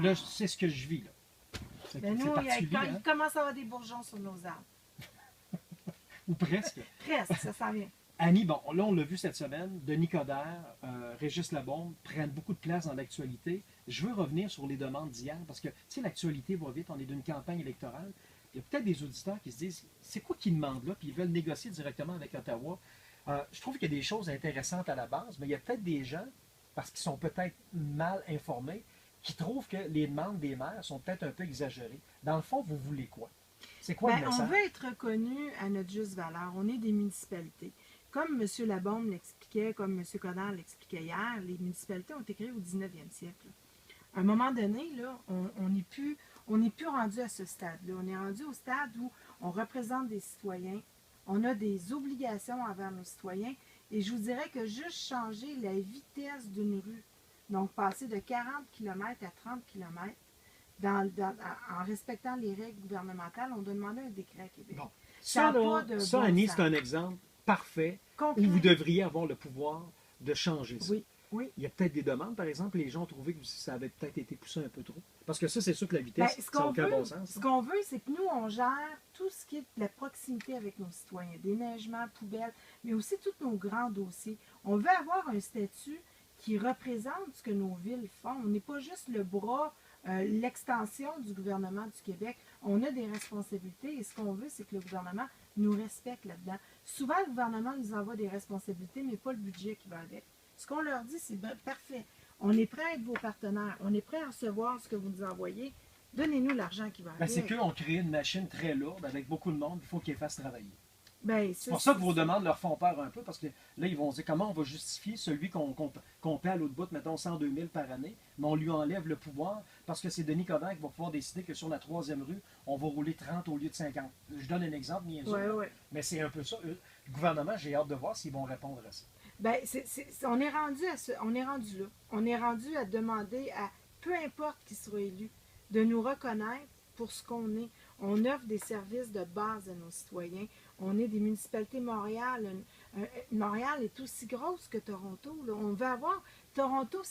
là, c'est ce que je vis. Là. Ben C'est nous, particulier, il hein? commence à avoir des bourgeons sur nos arbres. Ou presque. Presque, ça s'en vient. Annie, bon, là, on l'a vu cette semaine, Denis Coderre, Régis Labombe prennent beaucoup de place dans l'actualité. Je veux revenir sur les demandes d'hier, parce que, tu sais, l'actualité va vite, on est d'une campagne électorale. Il y a peut-être des auditeurs qui se disent, c'est quoi qu'ils demandent là, puis ils veulent négocier directement avec Ottawa. Je trouve qu'il y a des choses intéressantes à la base, mais il y a peut-être des gens, parce qu'ils sont peut-être mal informés, qui trouvent que les demandes des maires sont peut-être un peu exagérées. Dans le fond, vous voulez quoi? C'est quoi le Ben, on message? veut être reconnu à notre juste valeur. On est des municipalités. Comme M. Labombe l'expliquait, comme M. Coderre l'expliquait hier, les municipalités ont été créées au 19e siècle. À un moment donné, là, on n'est plus rendu à ce stade-là. On est rendu au stade où on représente des citoyens, on a des obligations envers nos citoyens, et je vous dirais que juste changer la vitesse d'une rue, donc passer de 40 km à 30 km, en respectant les règles gouvernementales, on doit demander un décret à Québec. Bon. Ça Ça, n'a là, pas de ça, bon Annie, sens. c'est un exemple parfait Concret. où vous devriez avoir le pouvoir de changer ça. Oui, oui. Il y a peut-être des demandes, par exemple, les gens ont trouvé que ça avait peut-être été poussé un peu trop. Parce que ça, c'est sûr que la Ben, vitesse, ça n'a aucun bon sens. ce qu'on veut, c'est que nous, on gère tout ce qui est de la proximité avec nos citoyens, déneigement, poubelles, mais aussi tous nos grands dossiers. On veut avoir un statut qui représente ce que nos villes font. On n'est pas juste le bras, l'extension du gouvernement du Québec. On a des responsabilités et ce qu'on veut, c'est que le gouvernement nous respecte là-dedans. Souvent, le gouvernement nous envoie des responsabilités, mais pas le budget qui va avec. Ce qu'on leur dit, c'est parfait. On est prêt à être vos partenaires. On est prêt à recevoir ce que vous nous envoyez. Donnez-nous l'argent qui va Ben, avec. c'est qu'eux ont créé une machine très lourde avec beaucoup de monde, il faut qu'ils les fassent travailler. Ben, C'est pour ça que vos demandes leur font peur un peu, parce que là, ils vont se dire comment on va justifier celui qu'on paie à l'autre bout, mettons 102 000 par année, mais on lui enlève le pouvoir, parce que c'est Denis Coderre qui va pouvoir décider que sur la 3e rue, on va rouler 30 au lieu de 50. Je donne un exemple, bien sûr, Ouais. mais c'est un peu ça. Le gouvernement, j'ai hâte de voir s'ils vont répondre à ça. Ben, on est rendu on est rendu là. On est rendu à demander à peu importe qui sera élu de nous reconnaître pour ce qu'on est. On offre des services de base à nos citoyens. On est des municipalités. Montréal est aussi grosse que Toronto. Là. On veut avoir Toronto,